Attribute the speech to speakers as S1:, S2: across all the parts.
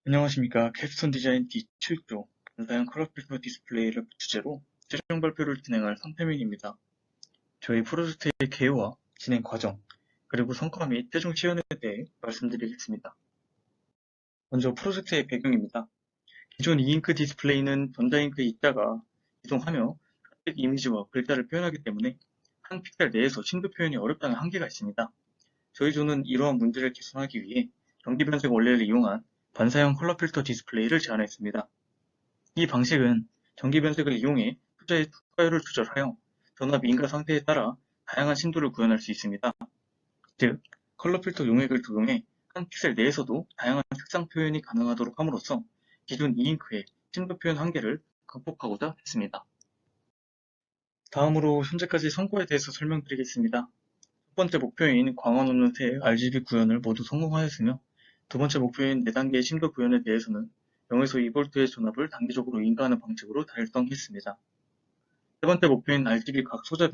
S1: 안녕하십니까. 캡스톤 디자인 D7조 반사형 컬러 필터 디스플레이를 주제로 최종 발표를 진행할 선태민입니다. 저희 프로젝트의 개요와 진행 과정, 그리고 성과 및 최종 시연에 대해 말씀드리겠습니다. 먼저 프로젝트의 배경입니다. 기존 이잉크 디스플레이는 전자잉크에 있다가 이동하며 스택 이미지와 글자를 표현하기 때문에 한 픽셀 내에서 심도 표현이 어렵다는 한계가 있습니다. 저희 조는 이러한 문제를 개선하기 위해 전기 변색 원리를 이용한 반사형 컬러 필터 디스플레이를 제안했습니다. 이 방식은 전기 변색을 이용해 투자의 투과율을 조절하여 전압 인가 상태에 따라 다양한 심도를 구현할 수 있습니다. 즉, 컬러 필터 용액을 적용해 한 픽셀 내에서도 다양한 색상 표현이 가능하도록 함으로써 기존 이잉크의 심도 표현 한계를 극복하고자 했습니다. 다음으로 현재까지 성과에 대해서 설명드리겠습니다. 첫 번째 목표인 광원 없는 새 RGB 구현을 모두 성공하였으며, 두 번째 목표인 4단계의 심도 구현에 대해서는 0에서 2V의 전압을 단기적으로 인가하는 방식으로 달성했습니다. 세 번째 목표인 RGB 각 소자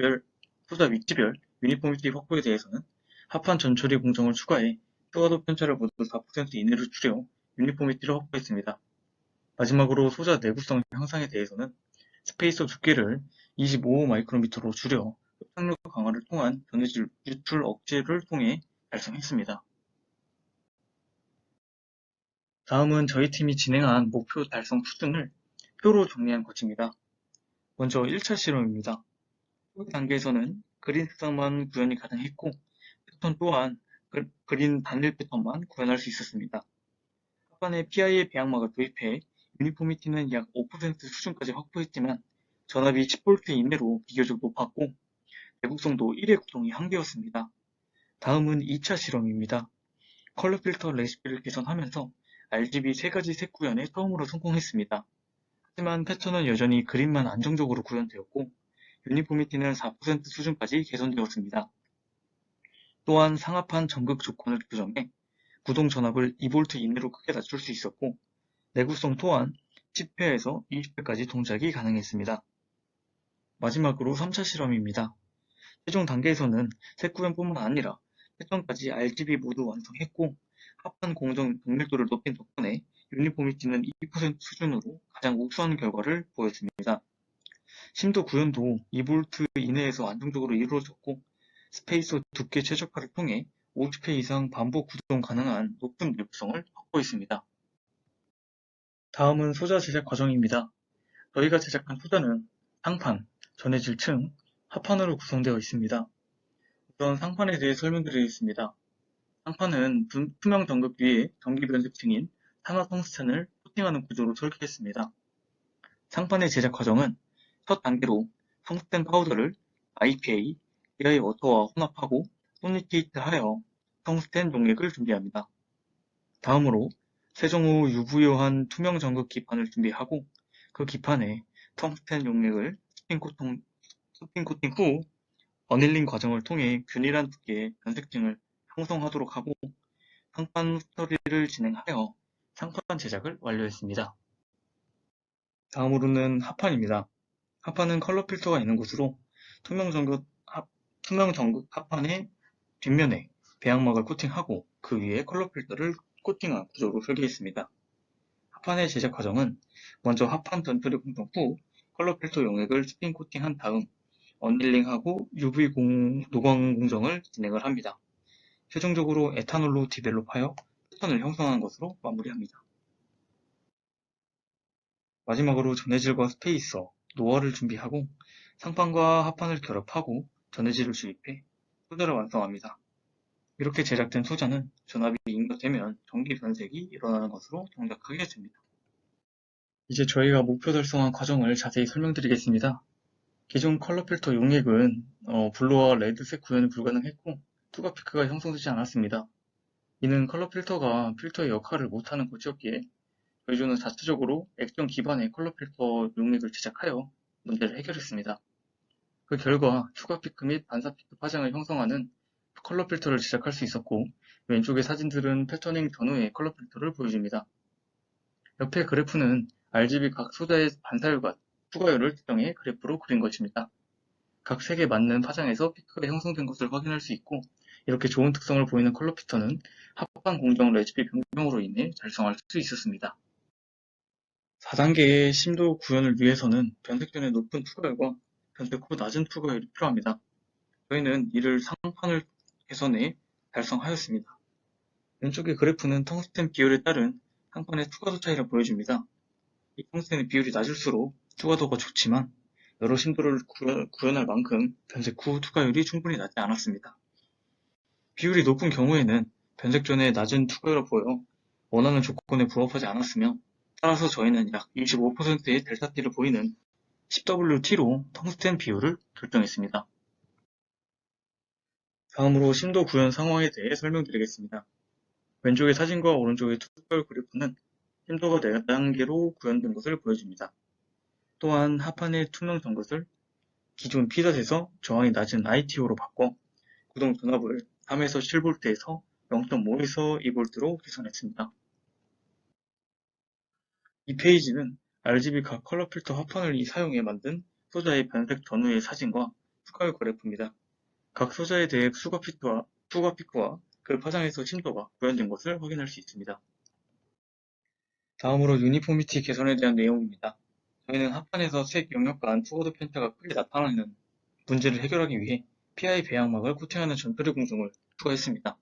S1: 위치별 유니포미티 확보에 대해서는 합판 전처리 공정을 추가해 효과도 편차를 모두 4% 이내로 줄여 유니포미티를 확보했습니다. 마지막으로 소자 내구성 향상에 대해서는 스페이서 두께를 25 마이크로미터로 줄여 흡착력 강화를 통한 전해질 유출 억제를 통해 달성했습니다. 다음은 저희 팀이 진행한 목표 달성 수준을 표로 정리한 것입니다. 먼저 1차 실험입니다. 초기 단계에서는 그린 색상만 구현이 가능했고, 패턴 또한 그린 단일 패턴만 구현할 수 있었습니다. 합판에 PIA 배양막을 도입해 유니포미티는 약 5% 수준까지 확보했지만 전압이 10V 이내로 비교적 높았고 내구성도 1회 구동이 한계였습니다. 다음은 2차 실험입니다. 컬러 필터 레시피를 개선하면서 RGB 3가지 색 구현에 처음으로 성공했습니다. 하지만 패턴은 여전히 그린만 안정적으로 구현되었고 유니포미티는 4% 수준까지 개선되었습니다. 또한 상합판 전극 조건을 조정해 구동 전압을 2V 이내로 크게 낮출 수 있었고 내구성 또한 10회에서 20회까지 동작이 가능했습니다. 마지막으로 3차 실험입니다. 최종 단계에서는 색 구현뿐만 아니라 패턴까지 RGB 모두 완성했고 합판 공정 정밀도를 높인 덕분에 유니포미티는 2% 수준으로 가장 우수한 결과를 보였습니다. 심도 구현도 2V 이내에서 안정적으로 이루어졌고 스페이서 두께 최적화를 통해 50회 이상 반복 구동 가능한 높은 내구성을 확보했습니다. 다음은 소자 제작 과정입니다. 저희가 제작한 소자는 상판, 전해질 층, 합판으로 구성되어 있습니다. 우선 상판에 대해 설명드리겠습니다. 상판은 투명 전극 위에 전기 변색층인 산화 텅스텐을 코팅하는 구조로 설계했습니다. 상판의 제작 과정은 첫 단계로 텅스텐 파우더를 IPA, AI 워터와 혼합하고 소니테이트하여 텅스텐 용액을 준비합니다. 다음으로 세정 후 UV효한 투명 전극 기판을 준비하고 그 기판에 텅스텐 용액을 스핀 코팅 후 어닐링 과정을 통해 균일한 두께의 변색층을 형성하도록 하고 상판 후처리를 진행하여 상판 제작을 완료했습니다. 다음으로는 합판입니다. 합판은 컬러 필터가 있는 곳으로 투명 전극 합판의 뒷면에 배양막을 코팅하고 그 위에 컬러 필터를 코팅한 구조로 설계했습니다. 합판의 제작 과정은 먼저 합판 전처리 공정 후 컬러 필터 용액을 스핀 코팅한 다음 어닐링하고 UV 노광 공정을 진행을 합니다. 최종적으로 에탄올로 디벨롭하여 패턴을 형성한 것으로 마무리합니다. 마지막으로 전해질과 스페이서, 노화를 준비하고 상판과 합판을 결합하고 전해질을 주입해 소자를 완성합니다. 이렇게 제작된 소자는 전압이 인가되면 전기 변색이 일어나는 것으로 정작하게 됩니다. 이제 저희가 목표 달성한 과정을 자세히 설명드리겠습니다. 기존 컬러 필터 용액은 블루와 레드색 구현이 불가능했고 투과 피크가 형성되지 않았습니다. 이는 컬러 필터가 필터의 역할을 못하는 것이었기에 저희 조는 자체적으로 액정 기반의 컬러 필터 용액을 제작하여 문제를 해결했습니다. 그 결과 추가 피크 및 반사 피크 파장을 형성하는 컬러 필터를 제작할 수 있었고 왼쪽의 사진들은 패터닝 전후의 컬러 필터를 보여줍니다. 옆의 그래프는 RGB 각 소자의 반사율과 투과율을 측정해 그래프로 그린 것입니다. 각 색에 맞는 파장에서 피크가 형성된 것을 확인할 수 있고 이렇게 좋은 특성을 보이는 컬러 필터는 합방 공정 레시피 변경으로 인해 달성할 수 있었습니다. 4단계의 심도 구현을 위해서는 변색 전의 높은 투과율과 변색 후 낮은 투과율이 필요합니다. 저희는 이를 상판을 개선해 달성하였습니다. 왼쪽의 그래프는 텅스텐 비율에 따른 상판의 투과도 차이를 보여줍니다. 이 텅스텐의 비율이 낮을수록 투과도가 좋지만 여러 심도를 구현할 만큼 변색 후 투과율이 충분히 낮지 않았습니다. 비율이 높은 경우에는 변색 전에 낮은 투과율을 보여 원하는 조건에 부합하지 않았으며, 따라서 저희는 약 25%의 델타 T를 보이는 10WT로 텅스텐 비율을 결정했습니다. 다음으로 심도 구현 상황에 대해 설명드리겠습니다. 왼쪽의 사진과 오른쪽의 투과율 그래프는 심도가 4단계로 구현된 것을 보여줍니다. 또한 하판의 투명 전것을 기존 P닷에서 저항이 낮은 ITO로 바꿔 구동 전압을 3에서 7V에서 0.5에서 2V로 개선했습니다. 이 페이지는 RGB 각 컬러 필터 합판을 사용해 만든 소자의 변색 전후의 사진과 투과율 그래프입니다. 각 소자에 대해 투과 피크와 그 파장에서 심도가 구현된 것을 확인할 수 있습니다. 다음으로 유니포미티 개선에 대한 내용입니다. 저희는 합판에서 색 영역 간 투과도 편차가 크게 나타나는 문제를 해결하기 위해 PI 배양막을 코팅하는 전표리 공정을 추가했습니다.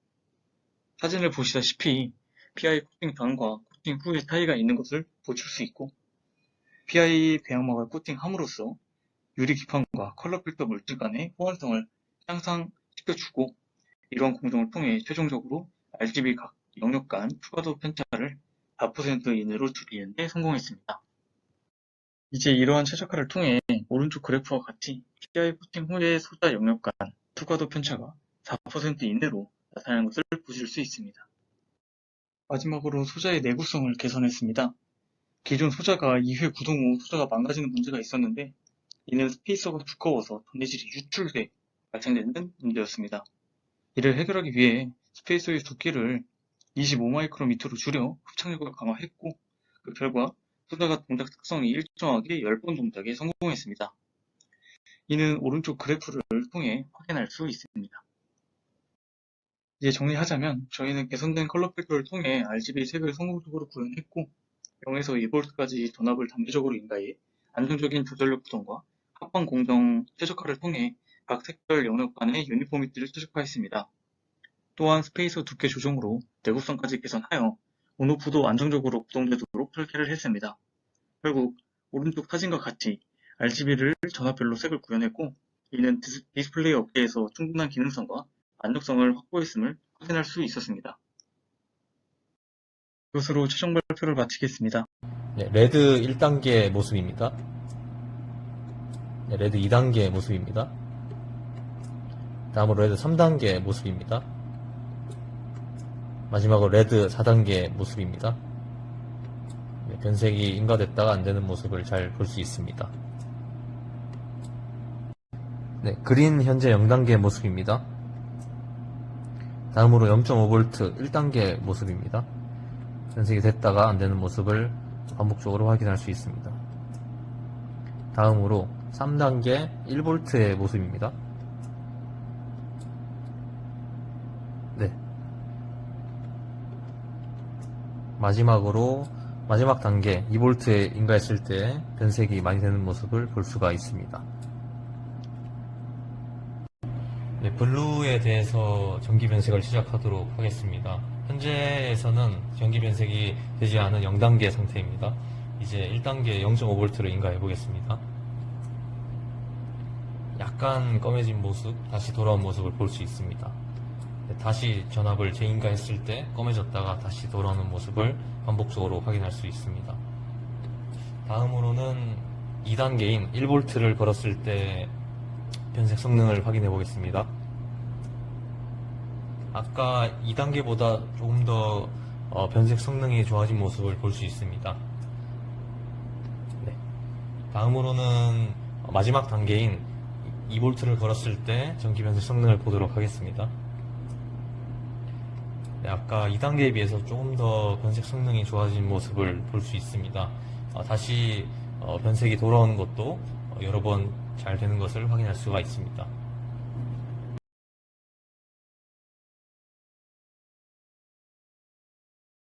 S1: 사진을 보시다시피 PI 코팅 전과 코팅 후의 차이가 있는 것을 보실 수 있고, PI 배양막을 코팅함으로써 유리 기판과 컬러 필터 물질 간의 호환성을 향상시켜주고, 이러한 공정을 통해 최종적으로 RGB 각 영역 간 투과도 편차를 4% 이내로 줄이는 데 성공했습니다. 이제 이러한 최적화를 통해 오른쪽 그래프와 같이 PI 코팅 후의 소자 영역 간 투과도 편차가 4% 이내로 나타나는 것을 보실 수 있습니다. 마지막으로 소자의 내구성을 개선했습니다. 기존 소자가 2회 구동 후 소자가 망가지는 문제가 있었는데, 이는 스페이서가 두꺼워서 전해질이 유출돼 발생되는 문제였습니다. 이를 해결하기 위해 스페이서의 두께를 25마이크로미터로 줄여 흡착력을 강화했고, 그 결과 소자가 동작 특성이 일정하게 10번 동작에 성공했습니다. 이는 오른쪽 그래프를 통해 확인할 수 있습니다. 이제 정리하자면 저희는 개선된 컬러 필터를 통해 RGB 색을 성공적으로 구현했고, 0에서 2V까지 전압을 단계적으로 인가해 안정적인 조절력 구동과 합방 공정 최적화를 통해 각 색별 영역 간의 유니포미티를 최적화했습니다. 또한 스페이서 두께 조정으로 내구성까지 개선하여 온오프도 안정적으로 구동되도록 설계를 했습니다. 결국 오른쪽 사진과 같이 RGB를 전압별로 색을 구현했고, 이는 디스플레이 업계에서 충분한 기능성과 안정성을 확보했음을 확인할 수 있었습니다. 이것으로 최종 발표를 마치겠습니다.
S2: 네, 레드 1단계 모습입니다. 네, 레드 2단계 모습입니다. 다음으로 레드 3단계 모습입니다. 마지막으로 레드 4단계 모습입니다. 네, 변색이 인가됐다가 안되는 모습을 잘 볼 수 있습니다. 네, 그린 현재 0단계 모습입니다. 다음으로 0.5V 1단계 모습입니다. 변색이 됐다가 안되는 모습을 반복적으로 확인할 수 있습니다. 다음으로 3단계 1V의 모습입니다. 네. 마지막으로 마지막 단계 2V에 인가했을 때 변색이 많이 되는 모습을 볼 수가 있습니다. 네, 블루에 대해서 전기 변색을 시작하도록 하겠습니다. 현재에서는 전기 변색이 되지 않은 0단계 상태입니다. 이제 1단계 0.5V를 인가해 보겠습니다. 약간 검해진 모습, 다시 돌아온 모습을 볼 수 있습니다. 네, 다시 전압을 재인가했을 때 검해졌다가 다시 돌아오는 모습을 반복적으로 확인할 수 있습니다. 다음으로는 2단계인 1V를 걸었을 때 변색 성능을 확인해 보겠습니다. 아까 2단계보다 조금 더 변색 성능이 좋아진 모습을 볼 수 있습니다. 네. 다음으로는 마지막 단계인 2V를 걸었을 때 전기 변색 성능을 보도록 하겠습니다. 네, 아까 2단계에 비해서 조금 더 변색 성능이 좋아진 모습을 볼 수 있습니다. 다시 변색이 돌아오는 것도 여러 번 잘 되는 것을 확인할 수가 있습니다.